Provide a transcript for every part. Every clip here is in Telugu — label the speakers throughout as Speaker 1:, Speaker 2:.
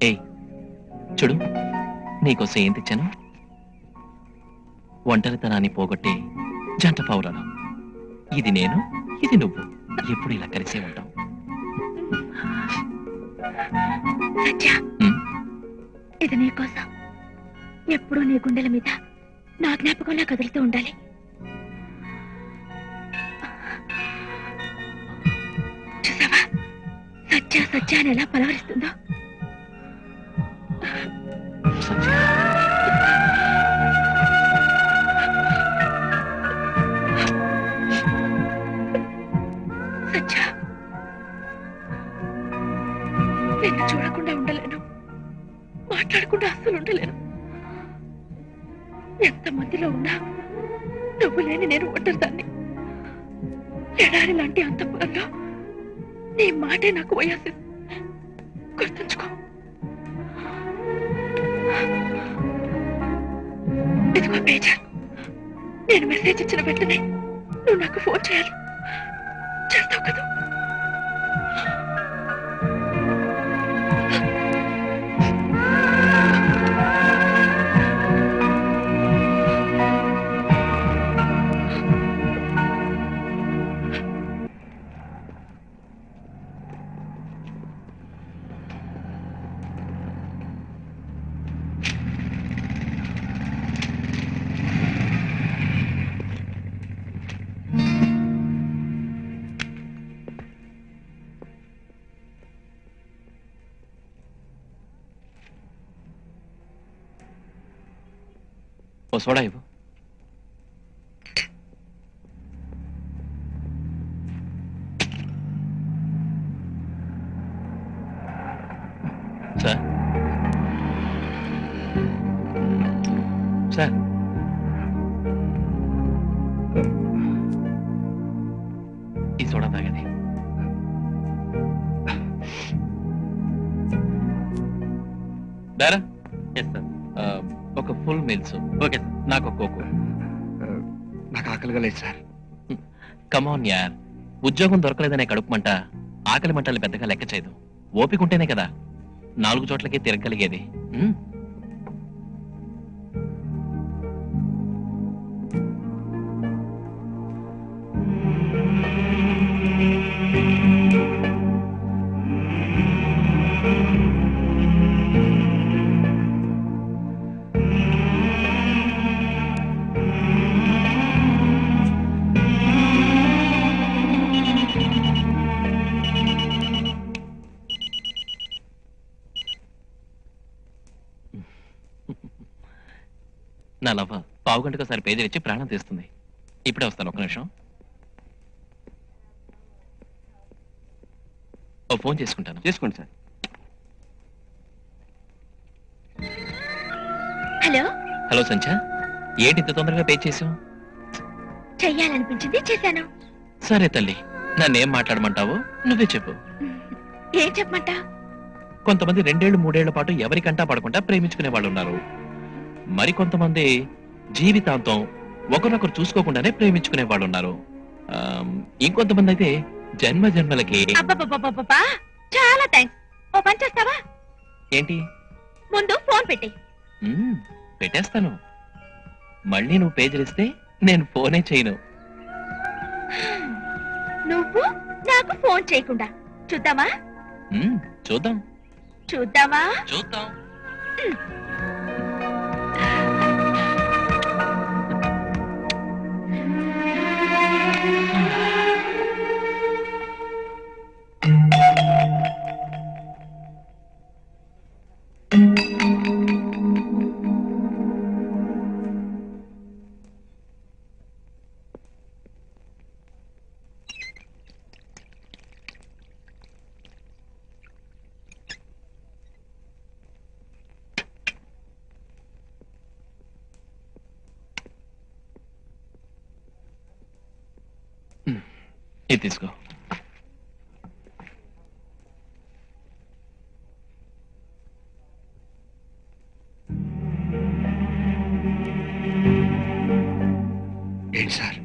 Speaker 1: ఏయ్ చూడు, నీకోసం ఏం తెచ్చాను? ఒంటరితనాన్ని పోగొట్టే జంట పౌరాలు. ఇది నేను, ఇది నువ్వు, ఎప్పుడు ఇలా కలిసే ఉంటాం.
Speaker 2: ఇది నీకోసం ఎప్పుడూ నీ గుండెల మీద నా జ్ఞాపకంలా కదులుతూ ఉండాలి. చూసావా సత్య సత్య అని ఎలా పలవరిస్తుందో. సత్య నిన్ను చూడకుండా ఉండలేను, మాట్లాడకుండా అస్సలు ఉండలేను. ఎంతమందిలో ఉన్నా నువ్వు లేని నేను ఒంటరిదాన్ని. ఎడారి లాంటి అంతఃపురంలో నీ మాటే నాకు వయాసి. గుర్తుంచుకో. ఇదిగో పేజర్. నేను మెసేజ్ ఇచ్చిన వెంటనే నువ్వు నాకు ఫోన్ చేయాలి. చేస్తావు కదా?
Speaker 1: ఓ సోడా ఇవ్వు. సార్ సార్ ఈ సోడా తాగండి. దారా? Yes sir. ఒక ఫుల్ మీల్స్. Okay sir. నాకు ఒక కోకో.
Speaker 3: నాకు ఆకలిగా లేదు సార్.
Speaker 1: కమాన్ యార్, ఉద్యోగం దొరకలేదనే కడుపు మంట ఆకలి మంటలు పెద్దగా లెక్క చేయదు. ఓపిక ఉంటేనే కదా 4 చోట్లకి తిరగలిగేది. నా లవ్వ పావు గంటకోసారి పేజీ ఇచ్చి ప్రాణం తీస్తుంది. ఇప్పుడే వస్తాను, ఒక్క నిమిషం. ఓ ఫోన్ చేసుకుంటాను.
Speaker 3: చేసుకోండి సార్.
Speaker 2: హలో
Speaker 1: హలో సంచా, ఏంటి ఇంత తొందరగా పే చేసావు?
Speaker 2: చెయ్యాలనిపించింది, చేశాను.
Speaker 1: సరే తల్లి, నన్నేం మాట్లాడమంటావో నువ్వే చెప్పు.
Speaker 2: ఏం చెప్పమంటా?
Speaker 1: కొంతమంది 2 ఏళ్ళు 3 ఏళ్ల పాటు ఎవరికంటా పడకుండా ప్రేమించుకునే వాళ్ళు ఉన్నారు. మరి కొంతమంది జీవితాంతం ఒకరినొకరు చూసుకోకుండానే ప్రేమించుకునే వాళ్ళు ఉన్నారు. ఇంకొంతమంది అయితే జన్మ జన్మలకి.
Speaker 2: అబ్బబ్బబ్బబ్బబ్బా, చాలా థ్యాంక్స్. ఓ పని చేస్తావా?
Speaker 1: ఏంటి?
Speaker 2: ముందు ఫోన్ పెట్టి.
Speaker 1: పెట్టేస్తాను. మళ్ళీ నువ్వు పేజీలిస్తే నేను ఫోనే చేయను.
Speaker 2: నువ్వు నాకు ఫోన్ చేయకుండా చూద్దామా?
Speaker 1: చూద్దాం.
Speaker 2: చూద్దామా?
Speaker 1: చూద్దాం. ఇది తీసుకో.
Speaker 3: ఏంటి సార్,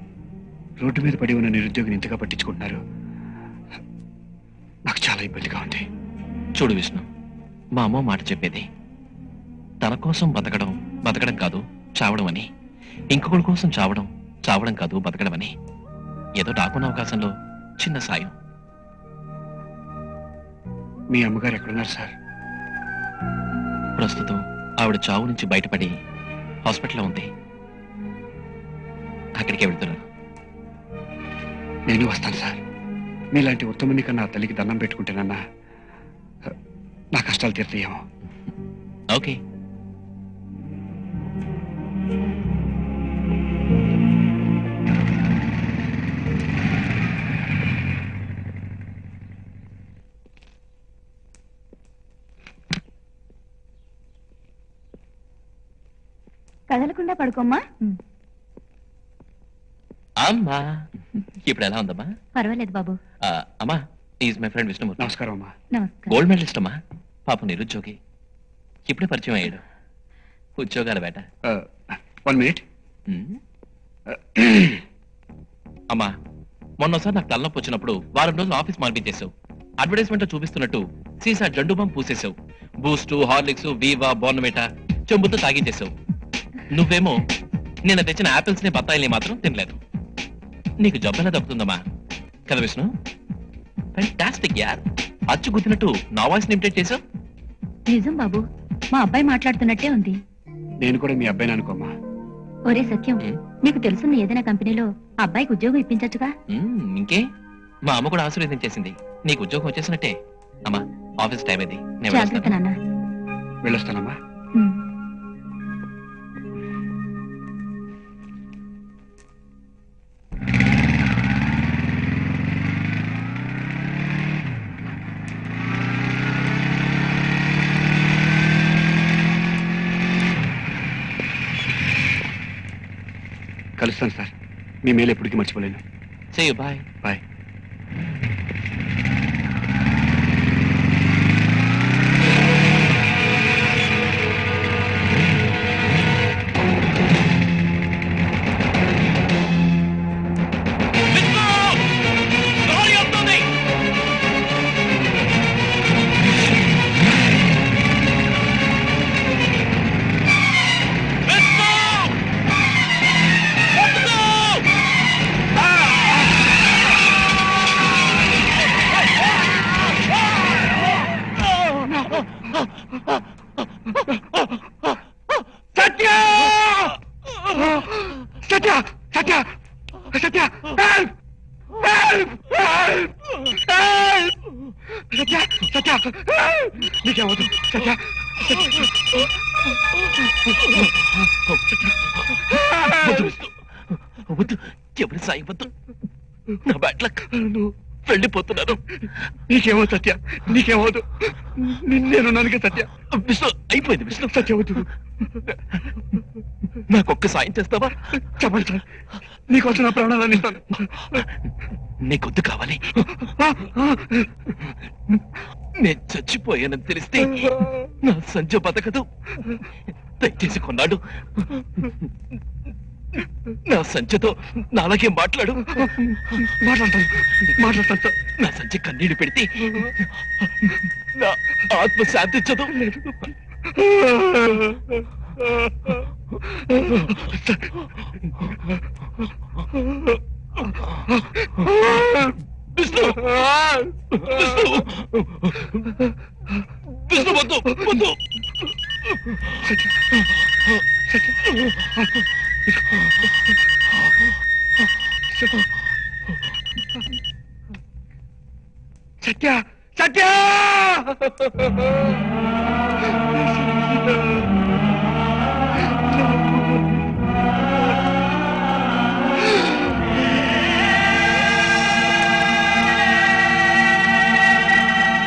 Speaker 3: రోడ్డు మీద పడి ఉన్న నిరుద్యోగిని ఇంతగా పట్టించుకుంటున్నారు? నాకు చాలా ఇబ్బందిగా ఉంది.
Speaker 1: చూడు విష్ణు, మా అమ్మ మాట చెప్పేది, తన కోసం బతకడం బతకడం కాదు చావడం అని, ఇంకొకరి కోసం చావడం చావడం కాదు బతకడం అని. ఏదో నాకున్న అవకాశంలో చిన్న సాయం.
Speaker 3: మీ అమ్మగారు ఎక్కడున్నారు సార్?
Speaker 1: ప్రస్తుతం ఆవిడ చావు నుంచి బయటపడి హాస్పిటల్లో ఉంది. అక్కడికే వెళ్తున్నాను.
Speaker 3: నేను వస్తాను సార్. మీలాంటి ఉత్తముని కన్నా ఆ తల్లికి దండం పెట్టుకుంటేనన్నా నా కష్టాలు తీరుతాయేమో.
Speaker 1: ఓకే.
Speaker 2: కదలకుండా పడుకోమ్మా.
Speaker 1: అమ్మా ఇప్పుడు ఎలా ఉందమ్మా?
Speaker 2: పర్వాలేదు బాబు.
Speaker 1: అమ్మా ఈజ్ మై ఫ్రెండ్ విష్ణుమూర్తి.
Speaker 3: నమస్కారం అమ్మా.
Speaker 2: నమస్కారం.
Speaker 1: గోల్డ్ మెడలిస్ట్ అమ్మా. పాప నిరుద్యోగి, ఇప్పుడే పరిచయం అయ్యాడు. ఉద్యోగాల వేట.
Speaker 3: 1 minute.
Speaker 1: అమ్మా మొన్నసారి నాకు తలనొప్పి వచ్చినప్పుడు వారం రోజులు ఆఫీస్ మార్పించేసావు. అడ్వర్టైజ్మెంట్ లో చూపిస్తున్నట్టు సీసా జండు బాంబు పూసేసావు. బూస్ట్, హార్లిక్స్, వీవా, బోర్నమేటా చెంబుతో తాగించేసావు. నువ్వేమో నేను తెచ్చిన ఆపిల్స్ ని బత్తాయిల్ని మాత్రం తినలేదు. నీకు జబ్బెలా దక్కుతుందమ్మా కదా విష్ణు? ఫ్యాంటాస్టిక్ యార్. అచ్చు గుద్దినట్టు నా వాయిస్ ఇమిటేట్ చేసావు.
Speaker 2: నిజం బాబు, మా అబ్బాయి మాట్లాడుతున్నట్టే ఉంది.
Speaker 3: నేను కూడా మీ అబ్బాయిని అనుకోమ్మా.
Speaker 2: ఒరే సత్యం, నీకు తెలుసున్న ఏదైనా కంపెనీలో అబ్బాయికి ఉద్యోగం ఇప్పించచ్చుగా?
Speaker 1: ఇంకే, మా అమ్మ కూడా ఆశీర్వదించేసింది. నీకు ఉద్యోగం వచ్చేసినట్టే. అమ్మా ఆఫీస్ టైం అయింది, నేను
Speaker 2: జాగ్రత్త
Speaker 1: వెళ్ళొస్తాను.
Speaker 2: నాన్న.
Speaker 3: వెళ్ళొస్తానమ్మా. కలుస్తాను సార్. మీ మేలు ఎప్పటికీ మర్చిపోలేను.
Speaker 1: See you, bye.
Speaker 3: Bye. Satya! Satya! Satya! Satya! Help! Help! Help! Help! Satya! Satya! నీకేమవుతు సత్య!
Speaker 1: వద్దు, ఎవరి సాయం వద్దు. నా బ్యాడ్ లక్. వెళ్ళిపోతున్నాను.
Speaker 3: నీకేమో సత్య, నీకేమవుతు. నేనున్నానుగా సత్య.
Speaker 1: విష్ణు, అయిపోయింది విష్ణు.
Speaker 3: సత్య వద్దు.
Speaker 1: నాకొక్క సాయం చేస్తావా?
Speaker 3: చెప్పండి సార్, నీకోసం నా ప్రాణాలను ఇస్తాను.
Speaker 1: నీకొద్దు కావాలి. నేను చచ్చిపోయానని తెలిస్తే నా సంజ బతకదు. దయచేసి కొన్నాడు నా సంచతో నాలాగే మాట్లాడు.
Speaker 3: మాట్లాడతాను.
Speaker 1: నా సంచ కన్నీళ్లు పెడితే నా ఆత్మ శాంతించదు. విష్ణు, విష్ణు, విష్ణు వద్దు, వద్దు.
Speaker 3: సత్య! సత్య!